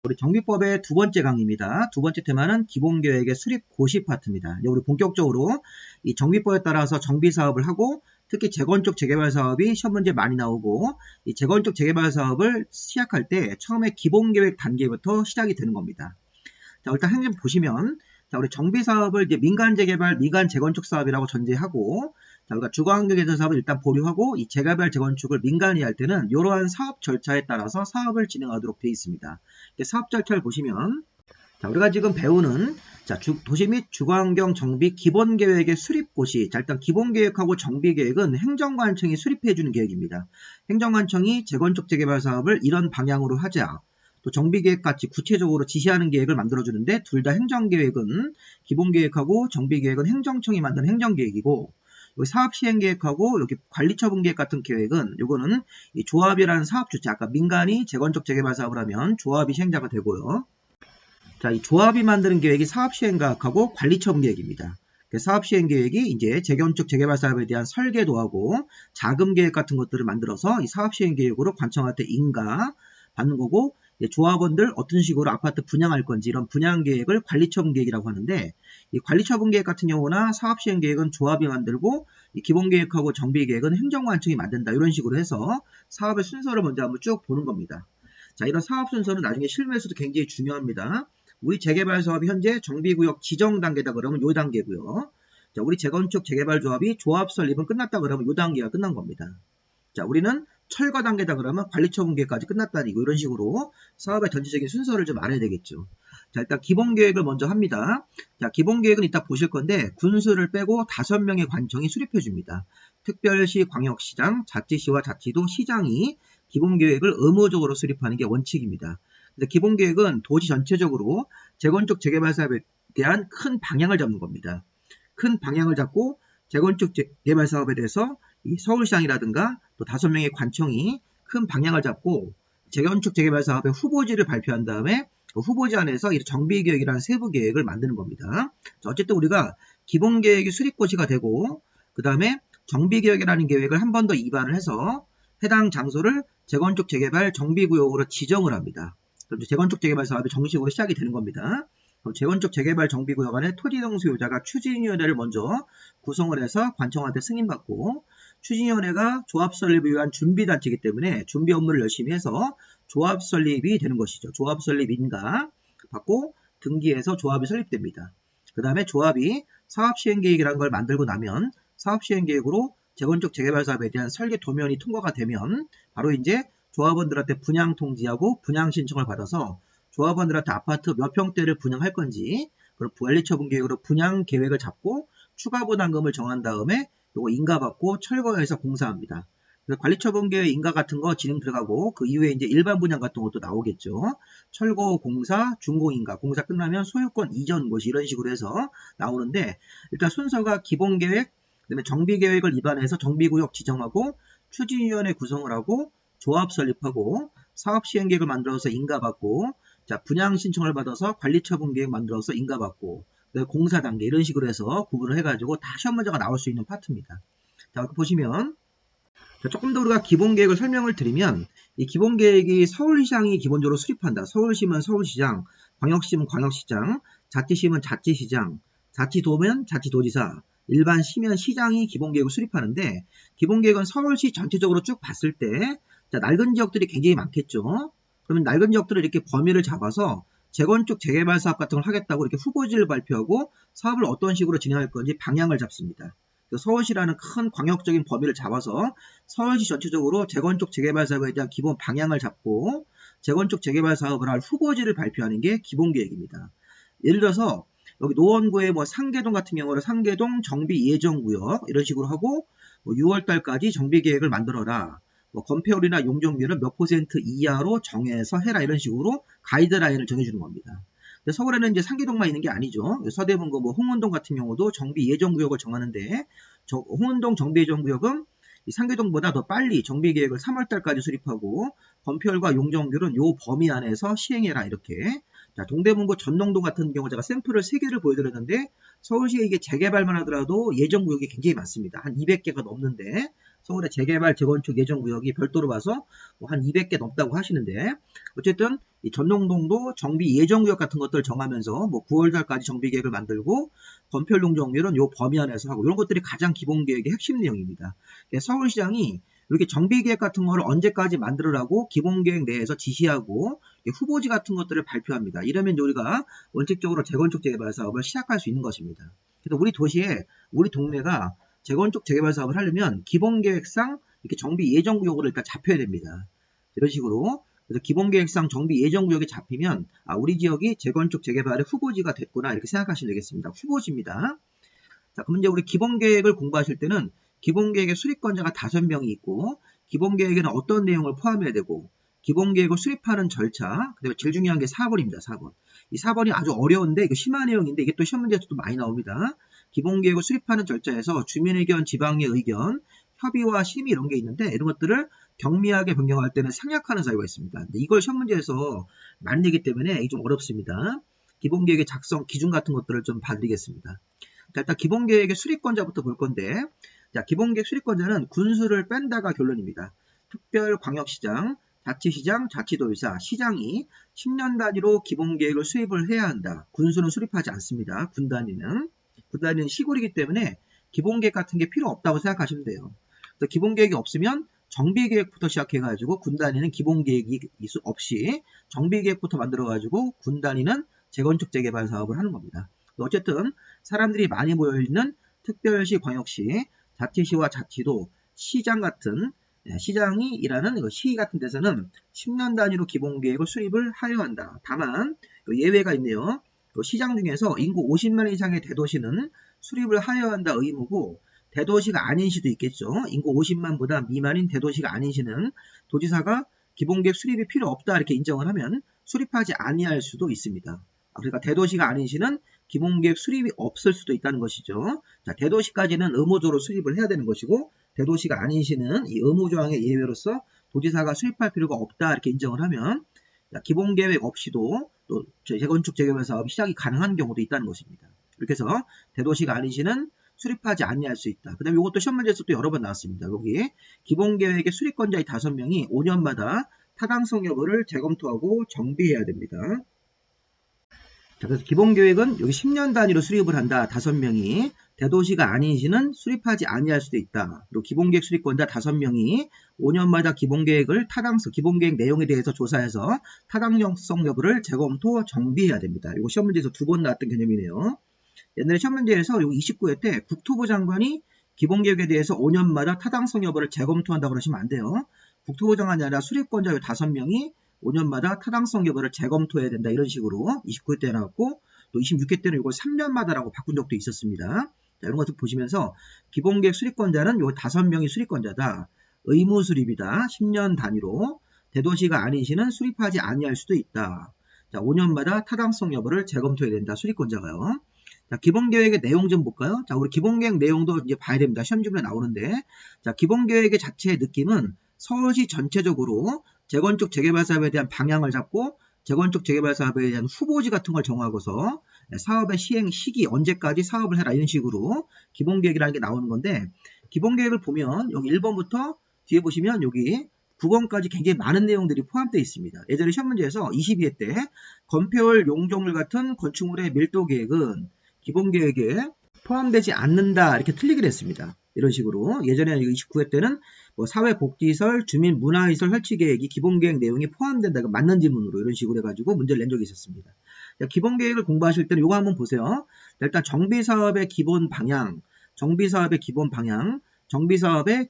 우리 정비법의 두 번째 강의입니다. 두 번째 테마는 기본계획의 수립 고시 파트입니다. 이제 우리 본격적으로 이 정비법에 따라서 정비사업을 하고 특히 재건축 재개발 사업이 시험 문제 많이 나오고 이 재건축 재개발 사업을 시작할 때 처음에 기본계획 단계부터 시작이 되는 겁니다. 자, 일단 한번 보시면 자, 우리 정비사업을 이제 민간 재개발, 민간 재건축 사업이라고 전제하고 자, 우리가 주거환경개선 사업을 일단 보류하고 이 재개발 재건축을 민간이 할 때는 이러한 사업 절차에 따라서 사업을 진행하도록 되어 있습니다. 사업 절차를 보시면 자, 우리가 지금 배우는 자, 도시 및 주거환경 정비 기본계획의 수립고시. 자, 일단 기본계획하고 정비계획은 행정관청이 수립해주는 계획입니다. 행정관청이 재건축 재개발 사업을 이런 방향으로 하자. 또 정비계획같이 구체적으로 지시하는 계획을 만들어주는데 둘 다 행정계획은 기본계획하고 정비계획은 행정청이 만드는 행정계획이고 여기 사업시행계획하고 여기 관리처분계획 같은 계획은 요거는 이 조합이라는 사업주체 아까 민간이 재건축 재개발 사업을 하면 조합이 시행자가 되고요. 자, 이 조합이 만드는 계획이 사업시행계획하고 관리처분계획입니다. 사업시행계획이 이제 재건축 재개발 사업에 대한 설계도 하고 자금계획 같은 것들을 만들어서 이 사업시행계획으로 관청한테 인가 받는 거고 조합원들 어떤 식으로 아파트 분양할 건지 이런 분양계획을 관리처분계획이라고 하는데 이 관리처분계획 같은 경우나 사업시행계획은 조합이 만들고 이 기본계획하고 정비계획은 행정관청이 만든다 이런 식으로 해서 사업의 순서를 먼저 한번 쭉 보는 겁니다. 자, 이런 사업 순서는 나중에 실무에서도 굉장히 중요합니다. 우리 재개발 사업이 현재 정비구역 지정 단계다 그러면 요 단계고요. 자, 우리 재건축 재개발 조합이 조합 설립은 끝났다 그러면 요 단계가 끝난 겁니다. 자, 우리는 철거 단계다 그러면 관리처분계획까지 끝났다니고 이런 식으로 사업의 전체적인 순서를 좀 알아야 되겠죠. 자, 일단 기본계획을 먼저 합니다. 자, 기본계획은 이따 보실 건데 군수를 빼고 5명의 관청이 수립해 줍니다. 특별시, 광역시장, 자치시와 자치도, 시장이 기본계획을 의무적으로 수립하는 게 원칙입니다. 근데 기본계획은 도시 전체적으로 재건축 재개발 사업에 대한 큰 방향을 잡는 겁니다. 큰 방향을 잡고 재건축 재개발 사업에 대해서 이 서울시장이라든가 또 5명의 관청이 큰 방향을 잡고 재건축 재개발 사업의 후보지를 발표한 다음에 그 후보지 안에서 이 정비계획이라는 세부 계획을 만드는 겁니다. 자, 어쨌든 우리가 기본계획이 수립고시가 되고 그 다음에 정비계획이라는 계획을 한 번 더 입안을 해서 해당 장소를 재건축 재개발 정비구역으로 지정을 합니다. 그럼 재건축 재개발 사업이 정식으로 시작이 되는 겁니다. 그럼 재건축 재개발 정비구역 안에 토지등 수요자가 추진위원회를 먼저 구성을 해서 관청한테 승인받고 추진위원회가 조합 설립을 위한 준비단체이기 때문에 준비 업무를 열심히 해서 조합 설립이 되는 것이죠. 조합 설립 인가 받고 등기해서 조합이 설립됩니다. 그 다음에 조합이 사업시행계획이라는 걸 만들고 나면 사업시행계획으로 재건축 재개발 사업에 대한 설계 도면이 통과가 되면 바로 이제 조합원들한테 분양 통지하고 분양 신청을 받아서 조합원들한테 아파트 몇 평대를 분양할 건지 그리고 관리처분계획으로 분양 계획을 잡고 추가 분담금을 정한 다음에 이거 인가받고 철거해서 공사합니다. 그래서 관리처분계획 인가 같은 거 진행 들어가고 그 이후에 이제 일반 분양 같은 것도 나오겠죠. 철거 공사, 준공인가, 공사 끝나면 소유권 이전 고시 이런 식으로 해서 나오는데 일단 순서가 기본계획, 그다음에 정비계획을 입안해서 정비구역 지정하고 추진위원회 구성을 하고 조합 설립하고 사업시행계획을 만들어서 인가받고 자, 분양 신청을 받아서 관리처분계획 만들어서 인가받고 공사 단계 이런 식으로 해서 구분을 해가지고 다 시험 문제가 나올 수 있는 파트입니다. 자, 이렇게 보시면 자, 조금 더 우리가 기본계획을 설명을 드리면 이 기본계획이 서울시장이 기본적으로 수립한다. 서울시면 서울시장, 광역시면 광역시장, 자치시면 자치시장, 자치도면 자치도지사, 일반 시면 시장이 기본계획을 수립하는데 기본계획은 서울시 전체적으로 쭉 봤을 때 자, 낡은 지역들이 굉장히 많겠죠. 그러면 낡은 지역들을 이렇게 범위를 잡아서 재건축 재개발 사업 같은 걸 하겠다고 이렇게 후보지를 발표하고 사업을 어떤 식으로 진행할 건지 방향을 잡습니다. 서울시라는 큰 광역적인 범위를 잡아서 서울시 전체적으로 재건축 재개발 사업에 대한 기본 방향을 잡고 재건축 재개발 사업을 할 후보지를 발표하는 게 기본계획입니다. 예를 들어서 여기 노원구의 뭐 상계동 같은 경우는 상계동 정비 예정구역 이런 식으로 하고 뭐 6월달까지 정비계획을 만들어라. 뭐 건폐율이나 용적률은 몇 % 이하로 정해서 해라 이런 식으로 가이드라인을 정해주는 겁니다. 근데 서울에는 이제 상계동만 있는 게 아니죠. 서대문구 뭐 홍은동 같은 경우도 정비 예정구역을 정하는데 홍은동 정비 예정구역은 이 상계동보다 더 빨리 정비계획을 3월달까지 수립하고 건폐율과 용적률은 요 범위 안에서 시행해라 이렇게. 자, 동대문구 전농동 같은 경우 제가 샘플을 3개를 보여드렸는데 서울시에 이게 재개발만 하더라도 예정구역이 굉장히 많습니다. 한 200개가 넘는데 서울의 재개발, 재건축 예정구역이 별도로 봐서 뭐 한 200개 넘다고 하시는데, 어쨌든 이 전농동도 정비 예정구역 같은 것들을 정하면서 뭐 9월달까지 정비계획을 만들고 건폐율 용적률은 요 범위 안에서 하고, 이런 것들이 가장 기본계획의 핵심 내용입니다. 서울시장이 이렇게 정비계획 같은 거를 언제까지 만들으라고 기본계획 내에서 지시하고 후보지 같은 것들을 발표합니다. 이러면 우리가 원칙적으로 재건축 재개발 사업을 시작할 수 있는 것입니다. 그래서 우리 도시에, 우리 동네가 재건축 재개발 사업을 하려면 기본계획상 이렇게 정비 예정구역으로 일단 잡혀야 됩니다. 이런 식으로. 그래서 기본계획상 정비 예정구역이 잡히면 우리 지역이 재건축 재개발의 후보지가 됐구나, 이렇게 생각하시면 되겠습니다. 후보지입니다. 자, 그럼 이제 우리 기본계획을 공부하실 때는 기본계획의 수립권자가 5명이 있고, 기본계획에는 어떤 내용을 포함해야 되고, 기본계획을 수립하는 절차, 그다음에 제일 중요한 게 4번입니다. 4번. 이 4번이 아주 어려운데 이거 심화 내용인데 이게 또 시험 문제에서도 많이 나옵니다. 기본계획을 수립하는 절차에서 주민의견, 지방의 의견, 협의와 심의 이런 게 있는데, 이런 것들을 경미하게 변경할 때는 생략하는 사유가 있습니다. 근데 이걸 시험 문제에서 많이 내기 때문에 이게 좀 어렵습니다. 기본계획의 작성 기준 같은 것들을 좀 봐드리겠습니다. 자, 일단 기본계획의 수립권자부터 볼 건데, 자, 기본계획 수립권자는 군수를 뺀다가 결론입니다. 특별광역시장, 자치시장, 자치도의사, 시장이 10년 단위로 기본계획을 수립을 해야 한다. 군수는 수립하지 않습니다. 군 단위는 시골이기 때문에 기본계획 같은 게 필요 없다고 생각하시면 돼요. 그래서 기본계획이 없으면 정비계획부터 시작해가지고 군 단위는 기본계획이 없이 정비계획부터 만들어가지고 군 단위는 재건축 재개발 사업을 하는 겁니다. 어쨌든 사람들이 많이 모여있는 특별시, 광역시, 자치시와 자치도, 시장 같은, 시장이 일하는 시 같은 데서는 10년 단위로 기본계획을 수립을 하여야 한다. 다만 예외가 있네요. 시장 중에서 인구 50만 이상의 대도시는 수립을 하여야 한다 의무고, 대도시가 아닌 시도 있겠죠. 인구 50만보다 미만인 대도시가 아닌 시는 도지사가 기본계획 수립이 필요 없다 이렇게 인정을 하면 수립하지 아니할 수도 있습니다. 그러니까 대도시가 아닌 시는 기본계획 수립이 없을 수도 있다는 것이죠. 자, 대도시까지는 의무적으로 수립을 해야 되는 것이고, 대도시가 아닌 시는 이 의무조항의 예외로서 도지사가 수립할 필요가 없다 이렇게 인정을 하면, 자, 기본계획 없이도 또 재건축 재개발 사업이 시작이 가능한 경우도 있다는 것입니다. 이렇게 해서 대도시가 아닌 시는 수립하지 아니할 수 있다. 그 다음에 이것도 시험 문제에서 또 여러 번 나왔습니다. 여기 기본계획의 수립권자의 5명이 5년마다 타당성 여부를 재검토하고 정비해야 됩니다. 자, 그래서 기본계획은 여기 10년 단위로 수립을 한다. 5명이. 대도시가 아닌 시는 수립하지 아니할 수도 있다. 그리고 기본계획 수립권자 5명이 5년마다 기본계획을 기본계획 내용에 대해서 조사해서 타당성 여부를 재검토 정비해야 됩니다. 이거 시험 문제에서 2번 나왔던 개념이네요. 옛날에 시험 문제에서 29회 때 국토부 장관이 기본계획에 대해서 5년마다 타당성 여부를 재검토한다고 그러시면 안 돼요. 국토부 장관이 아니라 수립권자 5명이 5년마다 타당성 여부를 재검토해야 된다. 이런 식으로 29회 때 나왔고, 또 26회 때는 이걸 3년마다라고 바꾼 적도 있었습니다. 자, 이런 것들 보시면서 기본계획 수립권자는 요 5명이 수립권자다. 의무 수립이다. 10년 단위로. 대도시가 아닌 시는 수립하지 아니할 수도 있다. 자, 5년마다 타당성 여부를 재검토해야 된다. 수립권자가요. 자, 기본계획의 내용 좀 볼까요? 자, 우리 기본계획 내용도 이제 봐야 됩니다. 시험 주문에 나오는데, 자, 기본계획의 자체의 느낌은 서울시 전체적으로 재건축 재개발 사업에 대한 방향을 잡고 재건축 재개발 사업에 대한 후보지 같은 걸 정하고서 사업의 시행 시기, 언제까지 사업을 해라, 이런 식으로 기본계획이라는 게 나오는 건데, 기본계획을 보면 여기 1번부터 뒤에 보시면 여기 9번까지 굉장히 많은 내용들이 포함되어 있습니다. 예전에 시험 문제에서 22회 때 건폐율, 용적률 같은 건축물의 밀도 계획은 기본계획에 포함되지 않는다 이렇게 틀리기로 했습니다. 이런 식으로 예전에 29회 때는 뭐 사회복지시설, 주민문화시설 설치계획이 기본계획 내용이 포함된다. 맞는 지문으로 이런 식으로 해가지고 문제를 낸 적이 있었습니다. 자, 기본계획을 공부하실 때는 이거 한번 보세요. 자, 일단 정비사업의 기본 방향, 정비사업의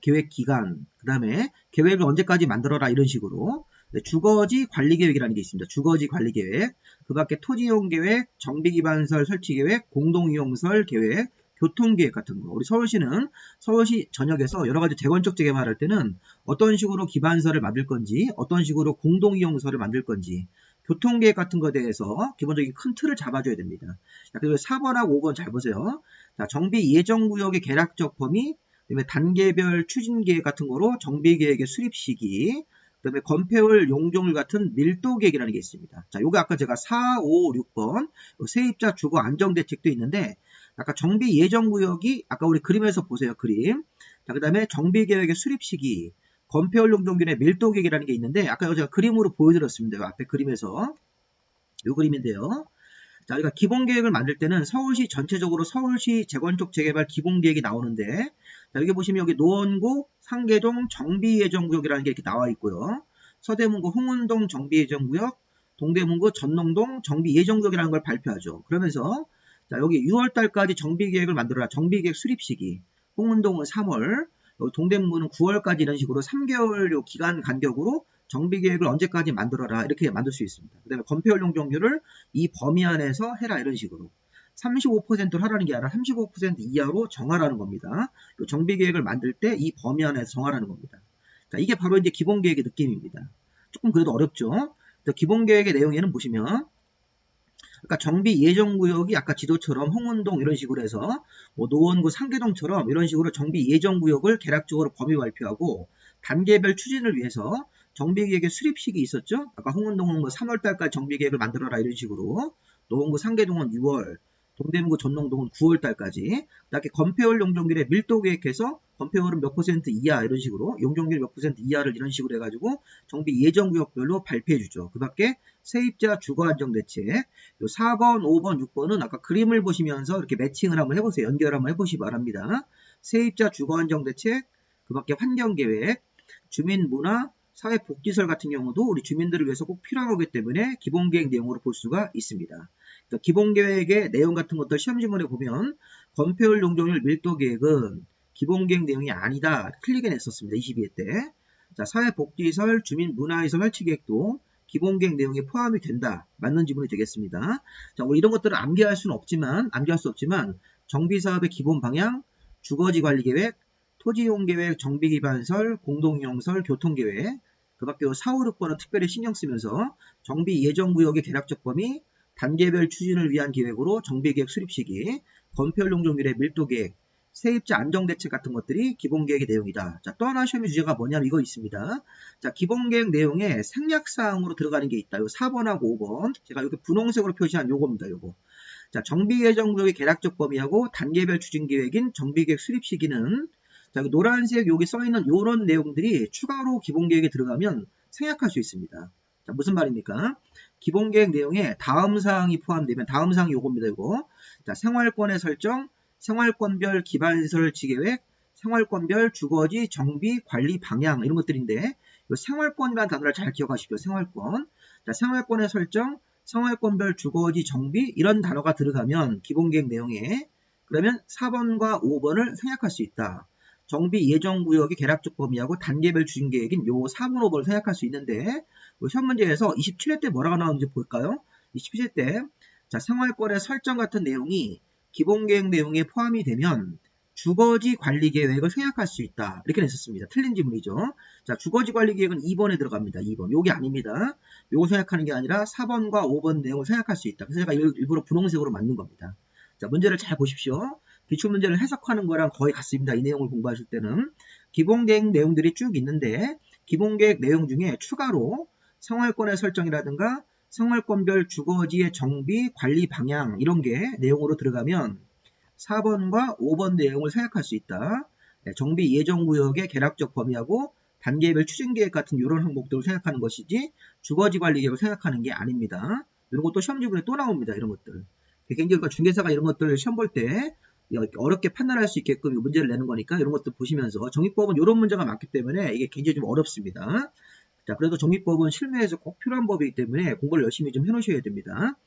계획기간, 그 다음에 계획을 언제까지 만들어라 이런 식으로. 주거지 관리계획이라는 게 있습니다. 주거지 관리계획, 그 밖에 토지이용계획, 정비기반설 설치계획, 공동이용설 계획, 교통계획 같은 거. 우리 서울시는 서울시 전역에서 여러 가지 재건축 재개발할 때는 어떤 식으로 기반설을 만들 건지, 어떤 식으로 공동이용설을 만들 건지, 교통계획 같은 거에 대해서 기본적인 큰 틀을 잡아줘야 됩니다. 자, 그리고 4번하고 5번 잘 보세요. 자, 정비 예정구역의 계략적 범위, 그다음에 단계별 추진계획 같은 거로 정비계획의 수립 시기, 그 다음에 건폐율, 용적률 같은 밀도계획이라는 게 있습니다. 자, 요거 아까 제가 4, 5, 6번 세입자 주거 안정대책도 있는데, 아까 정비 예정구역이 아까 우리 그림에서 보세요. 그림. 자, 그 다음에 정비계획의 수립 시기, 건폐활용 종균의 밀도 계획이라는 게 있는데 아까 제가 그림으로 보여드렸습니다. 앞에 그림에서 이 그림인데요. 자, 그러니까 기본계획을 만들 때는 서울시 전체적으로 서울시 재건축 재개발 기본계획이 나오는데 자, 여기 보시면 여기 노원구 상계동 정비예정구역이라는 게 이렇게 나와 있고요. 서대문구 홍은동 정비예정구역, 동대문구 전농동 정비예정구역이라는 걸 발표하죠. 그러면서 자, 여기 6월달까지 정비계획을 만들어라. 정비계획 수립시기. 홍은동은 3월, 여기 동대문구는 9월까지 이런 식으로 3개월 요 기간 간격으로 정비계획을 언제까지 만들어라 이렇게 만들 수 있습니다. 그 다음에 건폐활용 종류를 이 범위 안에서 해라 이런 식으로 35%를 하라는 게 아니라 35% 이하로 정하라는 겁니다. 정비계획을 만들 때 이 범위 안에서 정하라는 겁니다. 자, 이게 바로 이제 기본계획의 느낌입니다. 조금 그래도 어렵죠. 기본계획의 내용에는 보시면 그러니까 정비 예정구역이 아까 지도처럼 홍은동 이런 식으로 해서 뭐 노원구 상계동처럼 이런 식으로 정비 예정구역을 개략적으로 범위 발표하고 단계별 추진을 위해서 정비계획의 수립식이 있었죠. 아까 홍은동은 뭐 3월달까지 정비계획을 만들어라 이런 식으로 노원구 상계동은 6월, 동대문구 전농동은 9월달까지 그다음에 건폐율 용적률의 밀도 계획해서 건폐율은 몇 퍼센트 이하 이런 식으로 용적률 몇 퍼센트 이하를 이런 식으로 해가지고 정비 예정구역별로 발표해주죠. 그 밖에 세입자 주거 안정 대책 요 4번, 5번, 6번은 아까 그림을 보시면서 이렇게 매칭을 한번 해보세요. 연결 한번 해보시기 바랍니다. 세입자 주거 안정 대책, 그 밖에 환경계획, 주민문화, 사회복지설 같은 경우도 우리 주민들을 위해서 꼭 필요한 거기 때문에 기본계획 내용으로 볼 수가 있습니다. 그러니까 기본계획의 내용 같은 것들 시험지문에 보면 건폐율 용적률 밀도계획은 기본계획 내용이 아니다. 틀리게 냈었습니다. 22회 때. 자, 사회복지설, 주민문화시설 설치계획도 기본계획 내용에 포함이 된다. 맞는 지문이 되겠습니다. 자, 우리 이런 것들을 암기할 수 없지만 정비사업의 기본 방향, 주거지관리계획, 토지이용계획, 정비기반설, 공동이용설, 교통계획, 그 밖에 4, 5, 6번은 특별히 신경 쓰면서 정비 예정구역의 개략적 범위, 단계별 추진을 위한 계획으로 정비계획 수립시기, 건폐율 용적률의 밀도계획, 세입자 안정대책 같은 것들이 기본계획의 내용이다. 자, 또 하나 시험의 주제가 뭐냐면 이거 있습니다. 자, 기본계획 내용에 생략사항으로 들어가는 게 있다. 요 4번하고 5번. 제가 이렇게 분홍색으로 표시한 요겁니다. 요거. 자, 정비예정구역의 개략적 범위하고 단계별 추진계획인 정비계획 수립시기는 자, 노란색 여기 써있는 이런 내용들이 추가로 기본계획에 들어가면 생략할 수 있습니다. 자, 무슨 말입니까? 기본계획 내용에 다음 사항이 포함되면 다음 사항이 요겁니다. 요거. 자, 생활권의 설정, 생활권별 기반시설 지계획, 생활권별 주거지 정비 관리 방향 이런 것들인데 이 생활권이라는 단어를 잘 기억하십시오. 생활권. 자, 생활권의 설정, 생활권별 주거지 정비 이런 단어가 들어가면 기본계획 내용에 그러면 4번과 5번을 생략할 수 있다. 정비 예정구역의 개략적 범위하고 단계별 추진계획인 요 4번, 5번을 생략할 수 있는데 시험 문제에서 27회 때 뭐라고 나오는지 볼까요? 27회 때 자, 생활권의 설정 같은 내용이 기본계획 내용에 포함이 되면 주거지 관리계획을 생략할 수 있다. 이렇게 냈었습니다. 틀린 지문이죠. 자, 주거지 관리계획은 2번에 들어갑니다. 2번. 요게 아닙니다. 요거 생략하는 게 아니라 4번과 5번 내용을 생략할 수 있다. 그래서 제가 일부러 분홍색으로 만든 겁니다. 자, 문제를 잘 보십시오. 기출문제를 해석하는 거랑 거의 같습니다. 이 내용을 공부하실 때는. 기본계획 내용들이 쭉 있는데 기본계획 내용 중에 추가로 생활권의 설정이라든가 생활권별 주거지의 정비, 관리 방향 이런 게 내용으로 들어가면 4번과 5번 내용을 생략할 수 있다. 정비 예정구역의 개략적 범위하고 단계별 추진계획 같은 이런 항목들을 생각하는 것이지 주거지 관리계획을 생각하는 게 아닙니다. 이런 것도 시험지문에 또 나옵니다. 이런 것들. 굉장히 중개사가 이런 것들을 시험 볼 때 어렵게 판단할 수 있게끔 문제를 내는 거니까 이런 것들 보시면서 정비법은 이런 문제가 많기 때문에 이게 굉장히 좀 어렵습니다. 자, 그래도 정비법은 실무에서 꼭 필요한 법이기 때문에 공부를 열심히 좀 해놓으셔야 됩니다.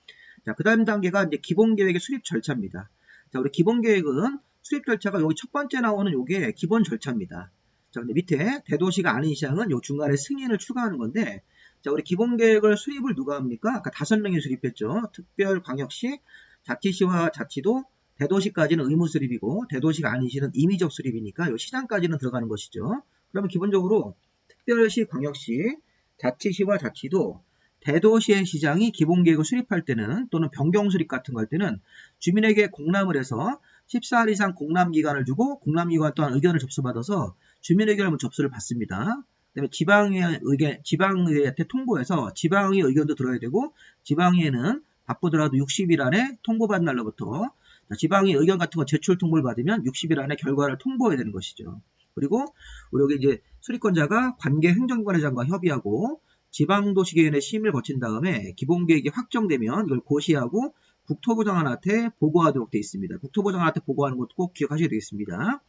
자, 그 다음 단계가 이제 기본계획의 수립 절차입니다. 자, 우리 기본계획은 수립 절차가 여기 첫 번째 나오는 요게 기본 절차입니다. 자, 근데 밑에 대도시가 아닌 시장은 요 중간에 승인을 추가하는 건데, 자, 우리 기본계획을 수립을 누가 합니까? 아까 5명이 수립했죠. 특별광역시, 자치시와 자치도, 대도시까지는 의무 수립이고, 대도시가 아닌 시는 임의적 수립이니까 요 시장까지는 들어가는 것이죠. 그러면 기본적으로 특별시, 광역시, 자치시와 자치도, 대도시의 시장이 기본계획을 수립할 때는 또는 변경수립 같은 거 할 때는 주민에게 공람을 해서 14일 이상 공람기간을 주고 공람기간 동안 의견을 접수받아서 주민 의견을 접수를 받습니다. 그다음에 지방의회한테 통보해서 지방의 의견도 들어야 되고 지방의회는 바쁘더라도 60일 안에 통보받은 날로부터 지방의 의견 같은 거 제출 통보를 받으면 60일 안에 결과를 통보해야 되는 것이죠. 그리고 우리 여기 이제 수립권자가 관계 행정기관회장과 협의하고 지방도시계획의 심의를 거친 다음에 기본계획이 확정되면 이걸 고시하고 국토부 장관한테 보고하도록 되어 있습니다. 국토부 장관한테 보고하는 것도 꼭 기억하셔야 되겠습니다.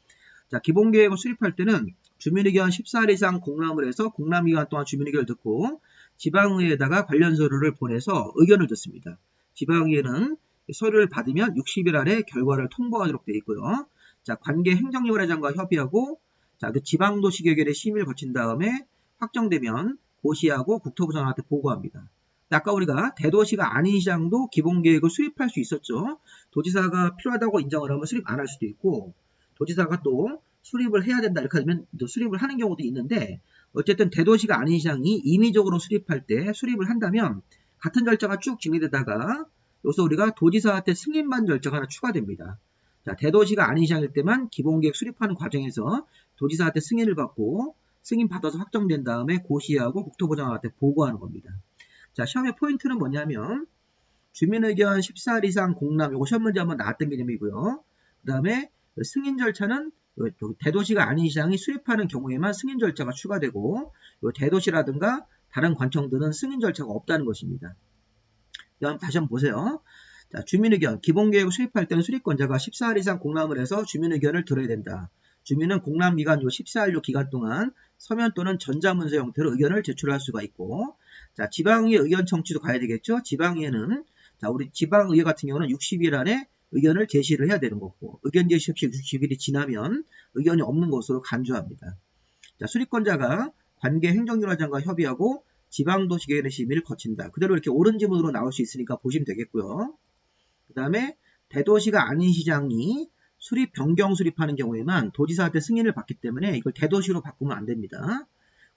자, 기본계획을 수립할 때는 주민의견 14일 이상 공람을 해서 공람기간 동안 주민의견을 듣고 지방의회에다가 관련 서류를 보내서 의견을 듣습니다. 지방의회는 서류를 받으면 60일 안에 결과를 통보하도록 되어 있고요. 자, 관계 행정기관회장과 협의하고 자, 그 지방도시계획의 심의를 거친 다음에 확정되면 고시하고 국토부 장관한테 보고합니다. 아까 우리가 대도시가 아닌 시장도 기본계획을 수립할 수 있었죠. 도지사가 필요하다고 인정을 하면 수립 안 할 수도 있고 도지사가 또 수립을 해야 된다 이렇게 하면 또 수립을 하는 경우도 있는데 어쨌든 대도시가 아닌 시장이 임의적으로 수립할 때 수립을 한다면 같은 절차가 쭉 진행되다가 여기서 우리가 도지사한테 승인받는 절차가 하나 추가됩니다. 자, 대도시가 아닌 시장일 때만 기본계획 수립하는 과정에서 도지사한테 승인을 받고 승인 받아서 확정된 다음에 고시하고 국토부 장관한테 보고하는 겁니다. 자, 시험의 포인트는 뭐냐면 주민의견 14일 이상 공람, 요거 시험 문제 한번 나왔던 개념이고요. 그 다음에 승인 절차는 대도시가 아닌 시장이 수립하는 경우에만 승인 절차가 추가되고 대도시라든가 다른 관청들은 승인 절차가 없다는 것입니다. 다시 한번 보세요. 자, 주민의견, 기본계획을 수립할 때는 수립권자가 14일 이상 공람을 해서 주민의견을 들어야 된다. 주민은 공람기간 14일 기간 동안 서면 또는 전자문서 형태로 의견을 제출할 수가 있고 자, 지방의회 의견 청취도 가야 되겠죠. 지방의회는 자, 우리 지방의회 같은 경우는 60일 안에 의견을 제시를 해야 되는 거고 의견 제시 없이 60일이 지나면 의견이 없는 것으로 간주합니다. 자, 수립권자가 관계 행정기관장과 협의하고 지방도시계획의 심의를 거친다. 그대로 이렇게 옳은 지문으로 나올 수 있으니까 보시면 되겠고요. 그 다음에 대도시가 아닌 시장이 수립 변경 수립하는 경우에만 도지사한테 승인을 받기 때문에 이걸 대도시로 바꾸면 안 됩니다.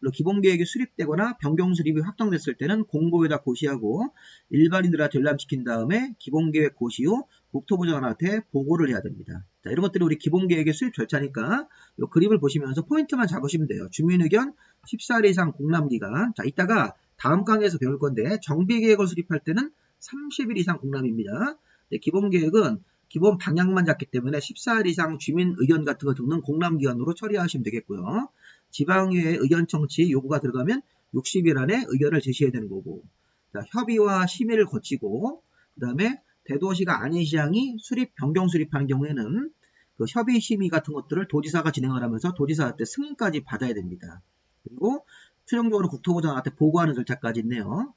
그리고 기본계획이 수립되거나 변경 수립이 확정됐을 때는 공고에다 고시하고 일반인들한테 열람시킨 다음에 기본계획 고시 후 국토부 장관한테 보고를 해야 됩니다. 자, 이런 것들이 우리 기본계획의 수립 절차니까 이 그림을 보시면서 포인트만 잡으시면 돼요. 주민의견 14일 이상 공람기간. 자, 이따가 다음 강의에서 배울 건데 정비계획을 수립할 때는 30일 이상 공람입니다. 기본계획은 기본 방향만 잡기 때문에 14일 이상 주민 의견 같은 거 듣는 공람기간으로 처리하시면 되겠고요. 지방의회 의견 청취 요구가 들어가면 60일 안에 의견을 제시해야 되는 거고 자, 협의와 심의를 거치고 그 다음에 대도시가 아닌 시장이 수립, 변경 수립하는 경우에는 그 협의 심의 같은 것들을 도지사가 진행을 하면서 도지사한테 승인까지 받아야 됩니다. 그리고 최종적으로 국토부 장관한테 보고하는 절차까지 있네요.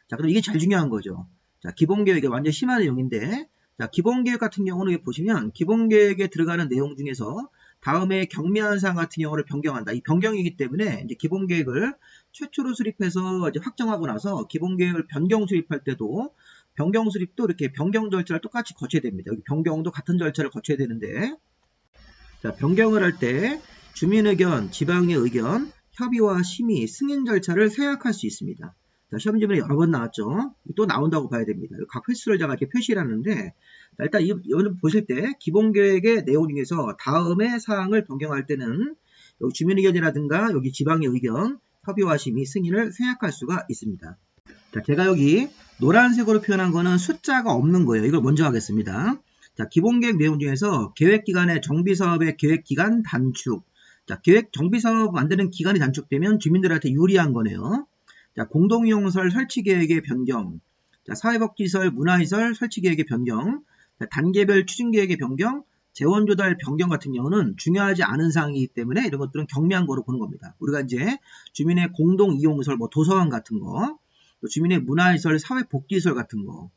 자, 그럼 이게 제일 중요한 거죠. 자, 기본계획에 완전 심한 내용인데 자, 기본계획 같은 경우는 보시면 기본계획에 들어가는 내용 중에서 다음에 경미한 사항 같은 경우를 변경한다. 이 변경이기 때문에 이제 기본계획을 최초로 수립해서 이제 확정하고 나서 기본계획을 변경 수립할 때도 변경 수립도 이렇게 변경 절차를 똑같이 거쳐야 됩니다. 여기 변경도 같은 절차를 거쳐야 되는데 자, 변경을 할 때 주민의견, 지방의 의견, 협의와 심의, 승인 절차를 생략할 수 있습니다. 자, 시험지문에 여러 번 나왔죠. 또 나온다고 봐야 됩니다. 각 횟수를 제가 이렇게 표시를 하는데 자, 일단 이거는 보실 때 기본계획의 내용 중에서 다음의 사항을 변경할 때는 여기 주민의견이라든가 여기 지방의 의견, 협의와 심의, 승인을 생략할 수가 있습니다. 자, 제가 여기 노란색으로 표현한 거는 숫자가 없는 거예요. 이걸 먼저 하겠습니다. 자, 기본계획 내용 중에서 계획기간의 정비사업의 계획기간 단축. 자, 정비사업 만드는 기간이 단축되면 주민들한테 유리한 거네요. 자, 공동이용시설 설치계획의 변경. 자, 사회복지시설, 문화시설 설치계획의 변경. 자, 단계별 추진계획의 변경. 재원조달 변경 같은 경우는 중요하지 않은 사항이기 때문에 이런 것들은 경미한 거로 보는 겁니다. 우리가 이제 주민의 공동이용시설, 뭐 도서관 같은 거, 또 주민의 문화시설, 사회복지시설 같은 거,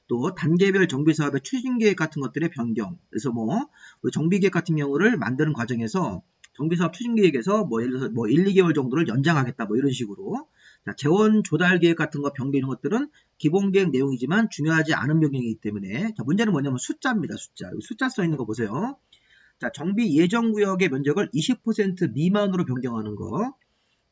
또 단계별 정비사업의 추진계획 같은 것들의 변경. 그래서 뭐 우리 정비계획 같은 경우를 만드는 과정에서 정비사업 추진계획에서 뭐 예를 들어서 뭐 1, 2개월 정도를 연장하겠다 뭐 이런 식으로 자, 재원 조달 계획 같은 거 변경 이런 것들은 기본계획 내용이지만 중요하지 않은 변경이기 때문에 자, 문제는 뭐냐면 숫자입니다. 숫자 써 있는 거 보세요. 자, 정비 예정구역의 면적을 20% 미만으로 변경하는 거.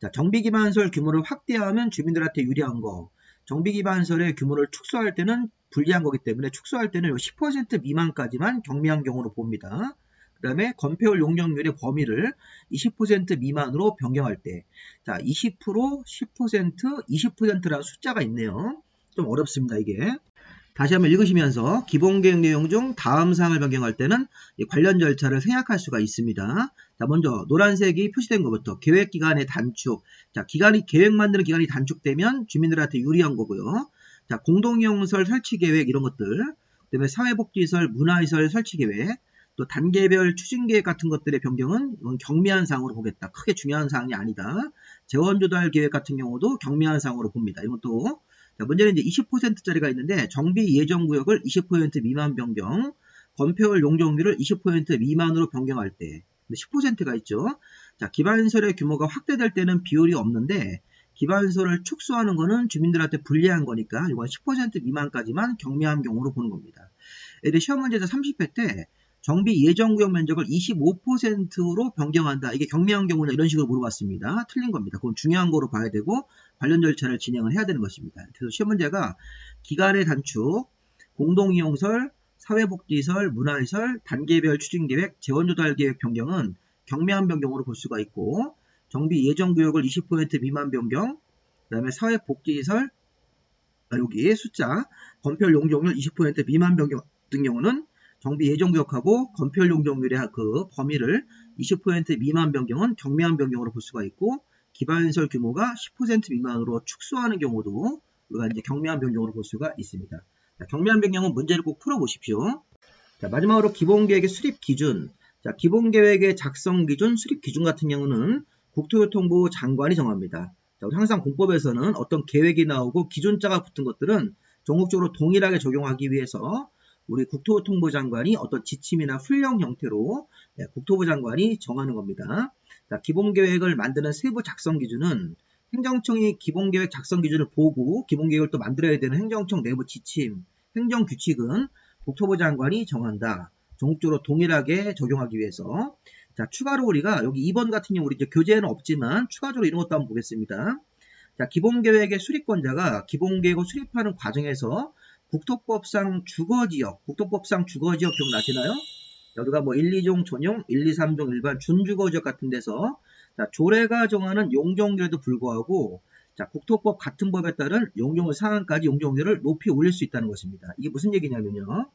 자, 정비기반시설 규모를 확대하면 주민들한테 유리한 거. 정비기반시설의 규모를 축소할 때는 불리한 거기 때문에 축소할 때는 10% 미만까지만 경미한 경우로 봅니다. 그 다음에 건폐율 용적률의 범위를 20% 미만으로 변경할 때 자, 20%, 10%, 20%라는 숫자가 있네요. 좀 어렵습니다, 이게. 다시 한번 읽으시면서 기본계획 내용 중 다음 사항을 변경할 때는 관련 절차를 생략할 수가 있습니다. 자, 먼저 노란색이 표시된 것부터 계획기간의 단축. 자, 계획 만드는 기간이 단축되면 주민들한테 유리한 거고요. 자, 공동이용시설 설치계획 이런 것들, 그 다음에 사회복지시설, 문화시설 설치계획, 또 단계별 추진계획 같은 것들의 변경은 이건 경미한 사항으로 보겠다. 크게 중요한 사항이 아니다. 재원조달 계획 같은 경우도 경미한 사항으로 봅니다. 이것도 자, 문제는 이제 20%짜리가 있는데 정비 예정구역을 20% 미만 변경, 건폐율 용적률을 20% 미만으로 변경할 때 10%가 있죠. 자, 기반시설의 규모가 확대될 때는 비율이 없는데 기반시설을 축소하는 거는 주민들한테 불리한 거니까 이건 10% 미만까지만 경미한 경우로 보는 겁니다. 예를 시험 문제에서 30회 때 정비 예정구역 면적을 25%로 변경한다. 이게 경미한 경우냐 이런 식으로 물어봤습니다. 틀린 겁니다. 그건 중요한 거로 봐야 되고 관련 절차를 진행을 해야 되는 것입니다. 그래서 시험 문제가 기간의 단축, 공동이용시설, 사회복지시설, 문화시설, 단계별 추진계획, 재원조달계획 변경은 경미한 변경으로 볼 수가 있고 정비 예정구역을 20% 미만 변경, 그 다음에 사회복지시설, 여기 숫자, 건폐율 용적률 20% 미만 변경 같은 경우는 정비 예정구역하고 건폐율 용적률의 그 범위를 20% 미만 변경은 경미한 변경으로 볼 수가 있고 기반시설 규모가 10% 미만으로 축소하는 경우도 우리가 이제 경미한 변경으로 볼 수가 있습니다. 자, 경미한 변경은 문제를 꼭 풀어보십시오. 자, 마지막으로 기본계획의 수립 기준. 자, 기본계획의 작성 기준, 수립 기준 같은 경우는 국토교통부 장관이 정합니다. 자, 우리 항상 공법에서는 어떤 계획이 나오고 기준자가 붙은 것들은 전국적으로 동일하게 적용하기 위해서 우리 국토교통부 장관이 어떤 지침이나 훈령 형태로 국토부 장관이 정하는 겁니다. 자, 기본계획을 만드는 세부 작성 기준은 행정청이 기본계획 작성 기준을 보고 기본계획을 또 만들어야 되는 행정청 내부 지침, 행정규칙은 국토부 장관이 정한다. 전국적으로 동일하게 적용하기 위해서. 자, 추가로 우리가 여기 2번 같은 경우 우리 이제 교재에는 없지만 추가적으로 이런 것도 한번 보겠습니다. 자, 기본계획의 수립권자가 기본계획을 수립하는 과정에서 국토법상 주거지역 기억나시나요? 여기가 뭐 1, 2종 전용, 1, 2, 3종 일반 준주거지역 같은 데서 자, 조례가 정하는 용적률에도 불구하고 자, 국토법 같은 법에 따른 용적률 상한까지 용적률을 높이 올릴 수 있다는 것입니다. 이게 무슨 얘기냐면요.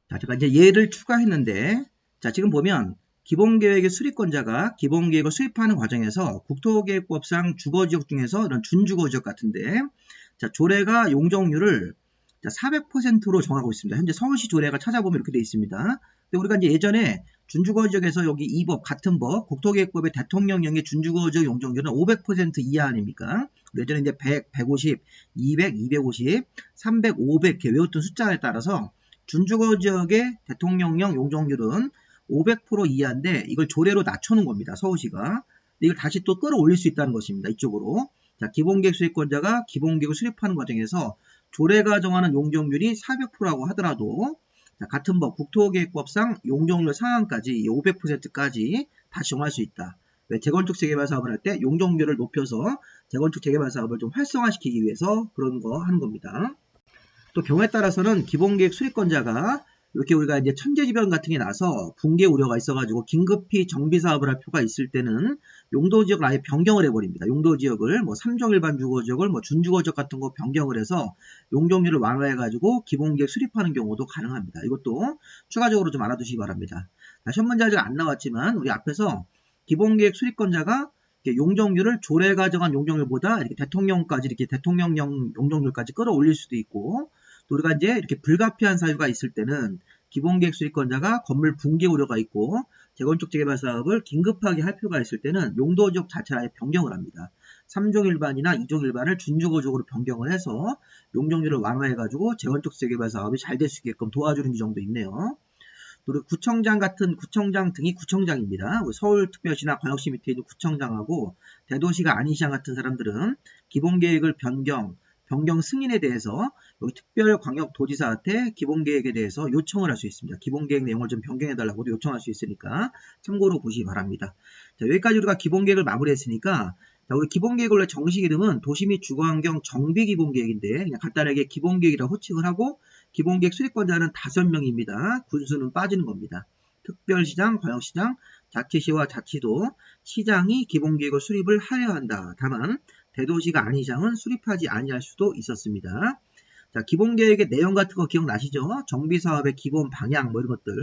자, 제가 이제 예를 추가했는데 자, 지금 보면 기본계획의 수립권자가 기본계획을 수립하는 과정에서 국토계획법상 주거지역 중에서 이런 준주거지역 같은데 자, 조례가 용적률을 400%로 정하고 있습니다. 현재 서울시 조례가 찾아보면 이렇게 되어 있습니다. 근데 우리가 이제 예전에 준주거지역에서 여기 이 법, 같은 법, 국토계획법의 대통령령의 준주거지역 용적률은 500% 이하 아닙니까? 예전에 이제 100, 150, 200, 250, 300, 500 이렇게 외웠던 숫자에 따라서 준주거지역의 대통령령 용적률은 500% 이하인데 이걸 조례로 낮춰놓은 겁니다. 서울시가. 이걸 다시 또 끌어올릴 수 있다는 것입니다. 이쪽으로. 자, 기본계획 수립권자가 기본계획을 수립하는 과정에서 조례가 정하는 용적률이 400%라고 하더라도 자, 같은 법 국토계획법상 용적률 상한까지 500%까지 다시 정할 수 있다. 왜? 재건축 재개발 사업을 할 때 용적률을 높여서 재건축 재개발 사업을 좀 활성화시키기 위해서 그런 거 하는 겁니다. 또 경우에 따라서는 기본계획 수립권자가 이렇게 우리가 이제 천재지변 같은 게 나서 붕괴 우려가 있어가지고 긴급히 정비사업을 할 필요가 있을 때는 용도지역을 아예 변경을 해버립니다. 용도지역을 뭐 3종 일반 주거지역을 뭐 준주거지역 같은 거 변경을 해서 용적률을 완화해가지고 기본계획 수립하는 경우도 가능합니다. 이것도 추가적으로 좀 알아두시기 바랍니다. 시험 문제 아직 안 나왔지만 우리 앞에서 기본계획 수립권자가 용적률을 조례가 정한 용적률보다 이렇게 대통령까지 이렇게 대통령령 용적률까지 끌어올릴 수도 있고 또 우리가 이제 이렇게 불가피한 사유가 있을 때는 기본계획 수립권자가 건물 붕괴 우려가 있고 재건축 재개발 사업을 긴급하게 할 필요가 있을 때는 용도지역 자체를 아예 변경을 합니다. 3종 일반이나 2종 일반을 준주거지역으로 변경을 해서 용적률을 완화해가지고 재건축 재개발 사업이 잘 될 수 있게끔 도와주는 규정도 있네요. 또 구청장 같은 구청장 등이 구청장입니다. 서울특별시나 광역시 밑에 있는 구청장하고 대도시가 아닌 시장 같은 사람들은 기본계획을 변경 승인에 대해서 여기 특별광역도지사한테 기본계획에 대해서 요청을 할 수 있습니다. 기본계획 내용을 좀 변경해달라고도 요청할 수 있으니까 참고로 보시기 바랍니다. 자, 여기까지 우리가 기본계획을 마무리했으니까 자, 우리 기본계획 원래 정식 이름은 도시 및 주거환경 정비기본계획인데 그냥 간단하게 기본계획이라고 호칭을 하고 기본계획 수립권자는 5명입니다. 군수는 빠지는 겁니다. 특별시장, 광역시장, 자치시와 자치도, 시장이 기본계획을 수립을 하여야 한다. 다만 대도시가 아닌 시장은 수립하지 아니할 수도 있었습니다. 자, 자, 기본계획의 내용 같은 거 기억나시죠? 정비사업의 기본 방향, 뭐 이런 것들,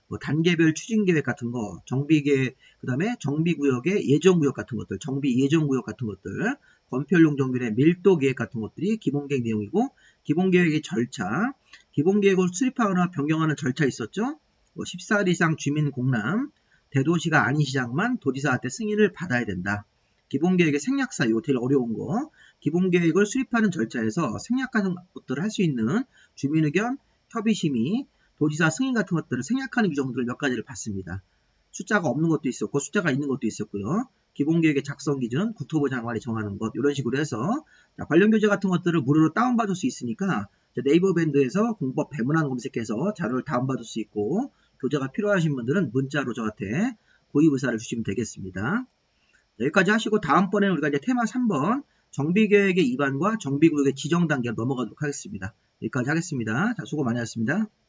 뭐 단계별 추진계획 같은 거, 정비계획, 그 다음에 정비구역의 예정구역 같은 것들, 정비 예정구역 같은 것들, 건폐율용 정비의 밀도계획 같은 것들이 기본계획 내용이고, 기본계획의 절차, 기본계획을 수립하거나 변경하는 절차 있었죠? 뭐 14일 이상 주민 공람, 대도시가 아닌 시장만 도지사한테 승인을 받아야 된다. 기본계획의 생략사, 이거 되게 어려운 거. 기본계획을 수립하는 절차에서 생략하는 것들을 할 수 있는 주민의견, 협의심의, 도지사 승인 같은 것들을 생략하는 규정들을 몇 가지를 봤습니다. 숫자가 없는 것도 있었고 숫자가 있는 것도 있었고요. 기본계획의 작성 기준, 국토부 장관이 정하는 것 이런 식으로 해서 관련 교재 같은 것들을 무료로 다운받을 수 있으니까 네이버 밴드에서 공법 배문안 검색해서 자료를 다운받을 수 있고 교재가 필요하신 분들은 문자로 저한테 구입 의사를 주시면 되겠습니다. 여기까지 하시고 다음번에는 우리가 이제 테마 3번 정비계획의 입안과 정비구역의 지정 단계로 넘어가도록 하겠습니다. 여기까지 하겠습니다. 자, 수고 많이 하셨습니다.